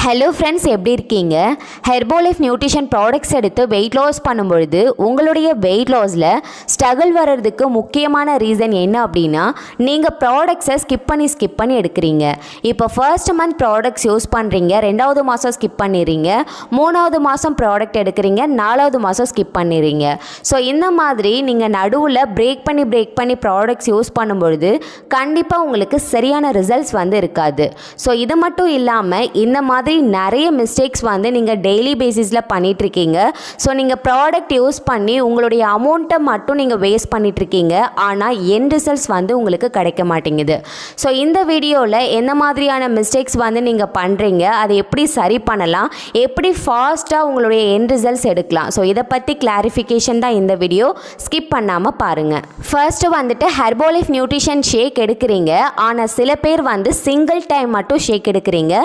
Hello friends, எப்படி இருக்கீங்க? ஹெர்பாலைஃப் nutrition products எடுத்து வெயிட் லாஸ் பண்ணும்பொழுது உங்களுடைய வெயிட் லாஸில் ஸ்ட்ரகிள் வர்றதுக்கு முக்கியமான ரீசன் என்ன அப்படின்னா, நீங்கள் ப்ராடக்ட்ஸை ஸ்கிப் பண்ணி எடுக்கிறீங்க. இப்போ ஃபர்ஸ்ட் மந்த் ப்ராடக்ட்ஸ் யூஸ் பண்ணுறீங்க, 2வது மாதம் ஸ்கிப் பண்ணிடுறீங்க, 3வது மாதம் ப்ராடக்ட் எடுக்கிறீங்க, 4வது மாதம் ஸ்கிப் பண்ணிடுறீங்க. ஸோ இந்த மாதிரி நீங்கள் நடுவில் பிரேக் பண்ணி ப்ராடக்ட்ஸ் யூஸ் பண்ணும்பொழுது கண்டிப்பாக உங்களுக்கு சரியான ரிசல்ட்ஸ் இருக்காது. ஸோ இது மட்டும் இல்லாமல் இந்த மாதிரி நிறைய மிஸ்டேக்ஸ் நீங்கள் டெய்லி பேசிஸில் பண்ணிகிட்ருக்கீங்க. ஸோ நீங்கள் ப்ராடக்ட் யூஸ் பண்ணி உங்களுடைய அமௌண்ட்டை மட்டும் நீங்கள் வேஸ்ட் பண்ணிகிட்ருக்கீங்க, ஆனால் எண்ட் ரிசல்ட்ஸ் உங்களுக்கு கிடைக்க மாட்டேங்குது. ஸோ இந்த வீடியோவில் எந்த மாதிரியான மிஸ்டேக்ஸ் நீங்கள் பண்ணுறீங்க, அதை எப்படி சரி பண்ணலாம், எப்படி ஃபாஸ்ட்டாக உங்களுடைய எண்ட் ரிசல்ட்ஸ் எடுக்கலாம், ஸோ இதை பற்றி கிளாரிஃபிகேஷன் தான் இந்த வீடியோ. ஸ்கிப் பண்ணாமல் பாருங்கள். ஃபர்ஸ்ட்டு ஹெர்பாலைஃப் நியூட்ரிஷன் ஷேக் எடுக்கிறீங்க, ஆனால் சில பேர் சிங்கிள் டைம் மட்டும் ஷேக் எடுக்கிறீங்க.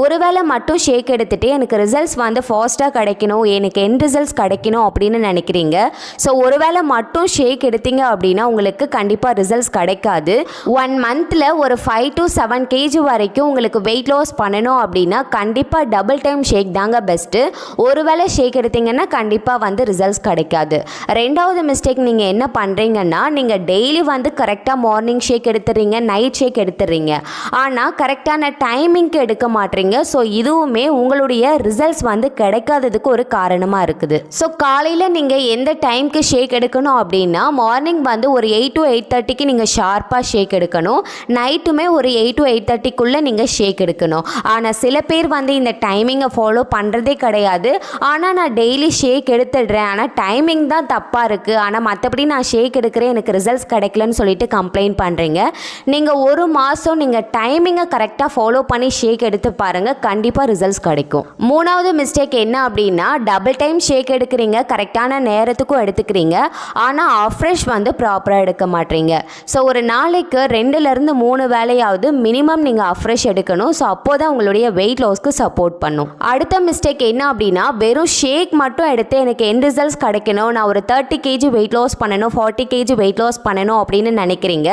ஒருவேளை மட்டும் ஷேக் எடுத்துகிட்டு எனக்கு ரிசல்ட்ஸ் ஃபாஸ்ட்டாக கிடைக்கணும், எனக்கு எண்ட் ரிசல்ட்ஸ் கிடைக்கணும் அப்படின்னு நினைக்கிறீங்க. ஸோ ஒருவேளை மட்டும் ஷேக் எடுத்தீங்க அப்படின்னா உங்களுக்கு கண்டிப்பாக ரிசல்ட்ஸ் கிடைக்காது. 1 மந்தில் ஒரு 5 to 7 kg வரைக்கும் உங்களுக்கு வெயிட் லாஸ் பண்ணணும் அப்படின்னா கண்டிப்பாக டபுள் டைம் ஷேக் தாங்க பெஸ்ட்டு. ஒருவேளை ஷேக் எடுத்தீங்கன்னா கண்டிப்பாக ரிசல்ட்ஸ் கிடைக்காது. 2வது மிஸ்டேக் நீங்கள் என்ன பண்ணுறீங்கன்னா, நீங்கள் டெய்லி கரெக்டாக மார்னிங் ஷேக் எடுத்துடுறீங்க, நைட் ஷேக் எடுத்துடுறீங்க, ஆனால் கரெக்டான டைமிங்க்கு எடுக்க மாட்டீங்க. ஸோ இதுவுமே உங்களுடைய ரிசல்ட்ஸ் கிடைக்காததுக்கு ஒரு காரணமாக இருக்குது. ஸோ காலையில் நீங்கள் எந்த டைமுக்கு ஷேக் எடுக்கணும் அப்படின்னா, மார்னிங் ஒரு 8 to 8:30க்கு நீங்கள் ஷார்ப்பாக ஷேக் எடுக்கணும், நைட்டுமே ஒரு 8 to 8:30க்குள்ளே நீங்கள் ஷேக் எடுக்கணும். ஆனால் சில பேர் இந்த டைமிங்கை ஃபாலோ பண்ணுறதே கிடையாது. ஆனால் நான் டெய்லி ஷேக் எடுத்துடுறேன், ஆனால் டைமிங் தான் தப்பாக இருக்குது, ஆனால் மற்றபடி நான் ஷேக் எடுக்கிறேன், எனக்கு ரிசல்ட்ஸ் கிடைக்கலன்னு சொல்லிட்டு கம்ப்ளைண்ட் பண்ணுறீங்க. நீங்கள் ஒரு மாதம் நீங்கள் டைமிங்கை கரெக்டாக ஃபாலோ பண்ணி ஷேக் எடுத்து பாருங்கள், கண்டிப்பாக ரிசல்ட்ஸ் கிடைக்கும். 3வது மிஸ்டேக் என்ன அப்படின்னா, டபுள் டைம் ஷேக் எடுக்கிறீங்க, கரெக்டான நேரத்துக்கும் எடுத்துக்கிறீங்க, ஆனால் afresh ப்ராப்பராக எடுக்க மாட்டீங்க. ஸோ ஒரு நாளைக்கு 2லேருந்து 3 வேளையாவது மினிமம் நீங்கள் afresh எடுக்கணும். ஸோ அப்போ தான் உங்களுடைய வெயிட் லாஸ்க்கு சப்போர்ட் பண்ணும். அடுத்த மிஸ்டேக் என்ன அப்படின்னா, வெறும் ஷேக் மட்டும் எடுத்து எனக்கு எண்ட் ரிசல்ட்ஸ் கிடைக்கணும், நான் ஒரு 30 kg வெயிட் லாஸ் பண்ணணும், 40 kg வெயிட் லாஸ் பண்ணணும் அப்படின்னு நினைக்கிறீங்க.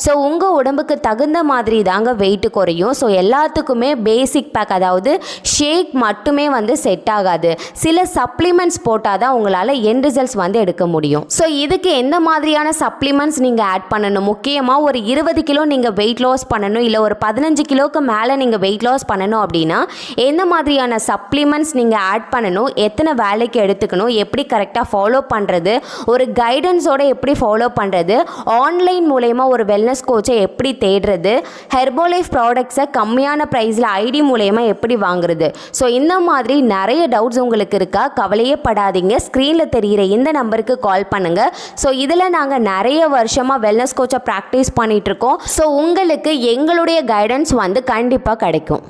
ஸோ உங்கள் உடம்புக்கு தகுந்த மாதிரி தாங்க வெயிட் குறையும். ஸோ எல்லாத்துக்குமே பேசிக் பேக், அதாவது ஷேக் மட்டுமே செட் ஆகாது. சில சப்ளிமெண்ட்ஸ் போட்டால் தான் உங்களால் எண்ட் ரிசல்ட்ஸ் எடுக்க முடியும். ஸோ இதுக்கு எந்த மாதிரியான சப்ளிமெண்ட்ஸ் நீங்கள் ஆட் பண்ணணும், முக்கியமாக ஒரு 20 கிலோ நீங்கள் வெயிட் லாஸ் பண்ணணும், இல்லை ஒரு 15 கிலோக்கு மேலே நீங்கள் வெயிட் லாஸ் பண்ணணும் அப்படின்னா எந்த மாதிரியான சப்ளிமெண்ட்ஸ் நீங்கள் ஆட் பண்ணணும், எத்தனை வேலைக்கு எடுத்துக்கணும், எப்படி கரெக்டாக ஃபாலோ பண்ணுறது, ஒரு கைடன்ஸோடு எப்படி ஃபாலோ பண்ணுறது, ஆன்லைன் மூலயமா ஒரு வெல்னஸ் கோச்சை எப்படி தேடுறது, ஹெர்பாலைஃப் ப்ராடக்ட்ஸை கம்மியான ப்ரைஸில் ஐடி மூலயமா எப்படி வாங்குறது. ஸோ இந்த மாதிரி நிறைய டவுட்ஸ் உங்களுக்கு இருக்கா? கவலையே படாதீங்க, ஸ்க்ரீனில் தெரிகிற இந்த நம்பருக்கு கால் பண்ணுங்கள். ஸோ இதில் நாங்கள் நிறைய வருஷமாக வெல்னஸ் கோச்சை ப்ராக்டிஸ் பண்ணிகிட்ருக்கோம். ஸோ உங்களுக்கு எங்களுடைய கைடன்ஸ் கண்டிப்பாக கிடைக்கும்.